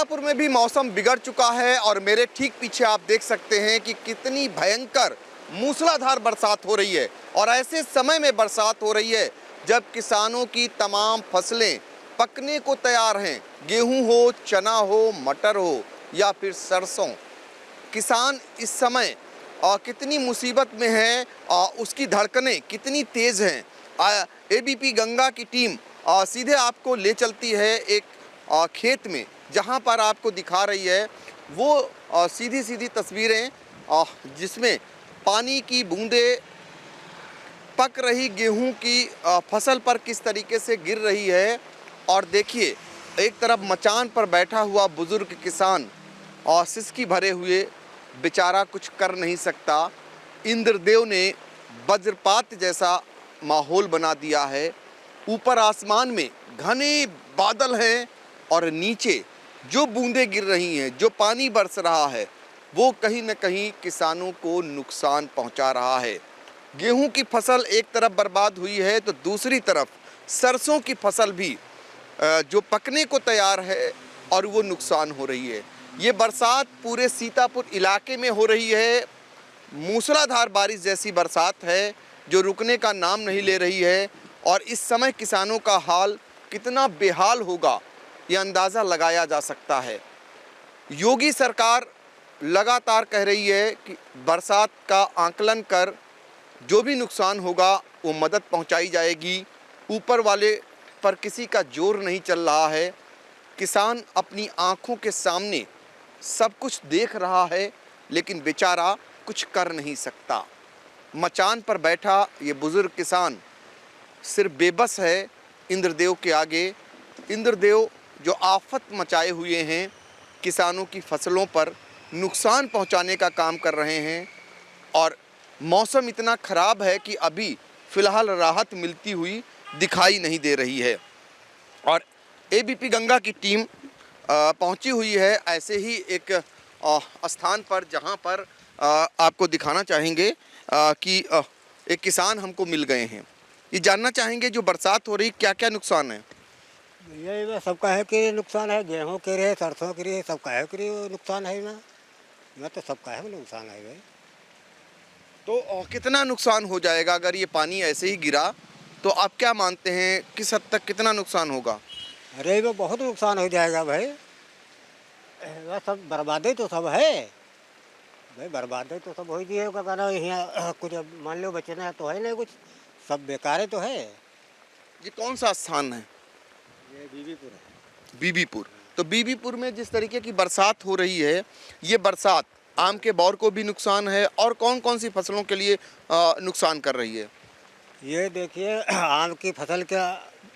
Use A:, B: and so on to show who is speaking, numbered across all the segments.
A: सीतापुर में भी मौसम बिगड़ चुका है और मेरे ठीक पीछे आप देख सकते हैं कि कितनी भयंकर मूसलाधार बरसात हो रही है। और ऐसे समय में बरसात हो रही है जब किसानों की तमाम फसलें पकने को तैयार हैं। गेहूं हो, चना हो, मटर हो या फिर सरसों, किसान इस समय कितनी मुसीबत में है, उसकी धड़कनें कितनी तेज़ हैं। एबीपी गंगा की टीम सीधे आपको ले चलती है एक खेत में, जहां पर आपको दिखा रही है वो सीधी सीधी तस्वीरें जिसमें पानी की बूंदें पक रही गेहूं की फसल पर किस तरीके से गिर रही है। और देखिए, एक तरफ मचान पर बैठा हुआ बुजुर्ग किसान और सिसकी भरे हुए बेचारा कुछ कर नहीं सकता। इंद्रदेव ने वज्रपात जैसा माहौल बना दिया है। ऊपर आसमान में घने बादल हैं और नीचे जो बूंदें गिर रही हैं, जो पानी बरस रहा है, वो कहीं न कहीं किसानों को नुकसान पहुंचा रहा है। गेहूं की फसल एक तरफ बर्बाद हुई है तो दूसरी तरफ सरसों की फसल भी जो पकने को तैयार है और वो नुकसान हो रही है। ये बरसात पूरे सीतापुर इलाके में हो रही है। मूसलाधार बारिश जैसी बरसात है जो रुकने का नाम नहीं ले रही है। और इस समय किसानों का हाल कितना बेहाल होगा ये अंदाज़ा लगाया जा सकता है। योगी सरकार लगातार कह रही है कि बरसात का आकलन कर जो भी नुकसान होगा वो मदद पहुंचाई जाएगी। ऊपर वाले पर किसी का जोर नहीं चल रहा है। किसान अपनी आंखों के सामने सब कुछ देख रहा है लेकिन बेचारा कुछ कर नहीं सकता। मचान पर बैठा ये बुजुर्ग किसान सिर्फ बेबस है इंद्रदेव के आगे। इंद्रदेव जो आफत मचाए हुए हैं, किसानों की फसलों पर नुकसान पहुंचाने का काम कर रहे हैं। और मौसम इतना ख़राब है कि अभी फ़िलहाल राहत मिलती हुई दिखाई नहीं दे रही है। और एबीपी गंगा की टीम पहुंची हुई है ऐसे ही एक स्थान पर जहां पर आपको दिखाना चाहेंगे कि एक किसान हमको मिल गए हैं। ये जानना चाहेंगे जो बरसात हो रही क्या क्या नुकसान है।
B: ये सबका है कि नुकसान है, गेहूँ के रहे, सरसों के रहे, सबका है कि नुकसान है। मैं तो सबका है नुकसान है भाई।
A: तो कितना नुकसान हो जाएगा अगर ये पानी ऐसे ही गिरा तो आप क्या मानते हैं किस हद तक कितना नुकसान होगा।
B: अरे वो बहुत नुकसान हो जाएगा भाई। वह सब बर्बादी तो सब है भाई, बर्बादी तो सब हो ही है। कहना यहाँ कुछ मान लो बचना है तो है नहीं, कुछ सब बेकार तो है।
A: ये कौन सा स्थान है।
B: ये बीबीपुर है।
A: बीबीपुर। तो बीबीपुर में जिस तरीके की बरसात हो रही है, ये बरसात आम के बौर को भी नुकसान है और कौन कौन सी फसलों के लिए नुकसान कर रही है।
B: ये देखिए आम की फसल का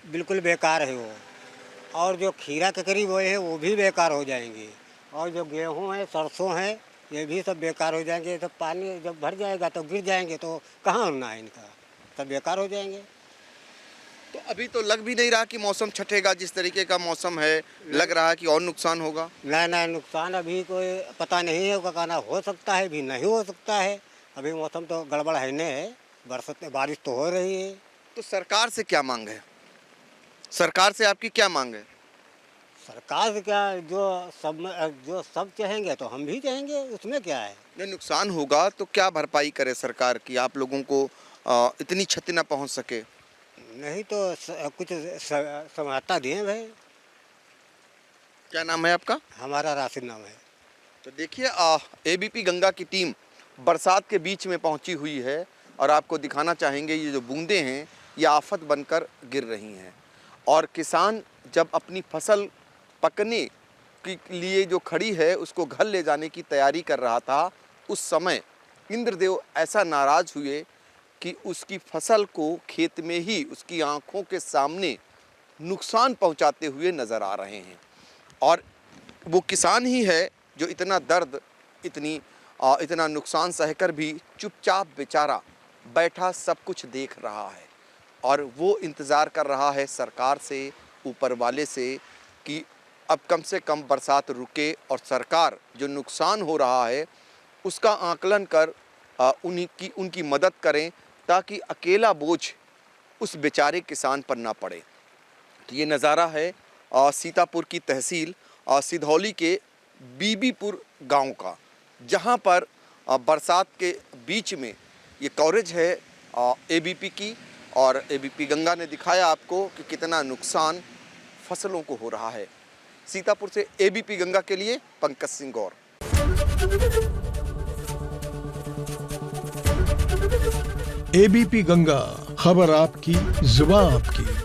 B: बिल्कुल बेकार है वो, और जो खीरा ककड़ी बोए हैं वो भी बेकार हो जाएंगी, और जो गेहूं है, सरसों है, ये भी सब बेकार हो जाएंगे। सब पानी जब भर जाएगा तो गिर जाएंगे, तो कहाँ होना है इनका, सब बेकार हो जाएंगे।
A: तो अभी तो लग भी नहीं रहा कि मौसम छठेगा। जिस तरीके का मौसम है लग रहा है कि और नुकसान होगा।
B: ना नुकसान अभी कोई पता नहीं है, कहना हो सकता है भी नहीं हो सकता है। अभी मौसम तो गड़बड़ है नहीं, बरसात बारिश तो हो रही है।
A: तो सरकार से क्या मांग है, सरकार से आपकी क्या मांग है।
B: सरकार से क्या, जो सब चाहेंगे तो हम भी चाहेंगे, उसमें क्या है।
A: नहीं, नुकसान होगा तो क्या भरपाई करे सरकार की, आप लोगों को इतनी क्षति न पहुंच सके।
B: नहीं तो कुछ सहायता दिए भाई।
A: क्या नाम है आपका।
B: हमारा राशिद नाम है।
A: तो देखिए, एबीपी गंगा की टीम बरसात के बीच में पहुंची हुई है और आपको दिखाना चाहेंगे ये जो बूंदें हैं ये आफत बनकर गिर रही हैं। और किसान जब अपनी फसल पकने के लिए जो खड़ी है उसको घर ले जाने की तैयारी कर रहा था, उस समय इंद्रदेव ऐसा नाराज़ हुए कि उसकी फसल को खेत में ही उसकी आंखों के सामने नुकसान पहुंचाते हुए नज़र आ रहे हैं। और वो किसान ही है जो इतना दर्द, इतना नुकसान सहकर भी चुपचाप बेचारा बैठा सब कुछ देख रहा है। और वो इंतज़ार कर रहा है सरकार से, ऊपर वाले से कि अब कम से कम बरसात रुके और सरकार जो नुकसान हो रहा है उसका आकलन कर उनकी मदद करें, ताकि अकेला बोझ उस बेचारे किसान पर ना पड़े। तो ये नज़ारा है सीतापुर की तहसील सिधौली के बीबीपुर गांव का, जहां पर बरसात के बीच में ये कवरेज है एबीपी की, और एबीपी गंगा ने दिखाया आपको कि कितना नुकसान फसलों को हो रहा है। सीतापुर से एबीपी गंगा के लिए पंकज सिंह गौर।
C: एबीपी गंगा, खबर आपकी, जुबान आपकी।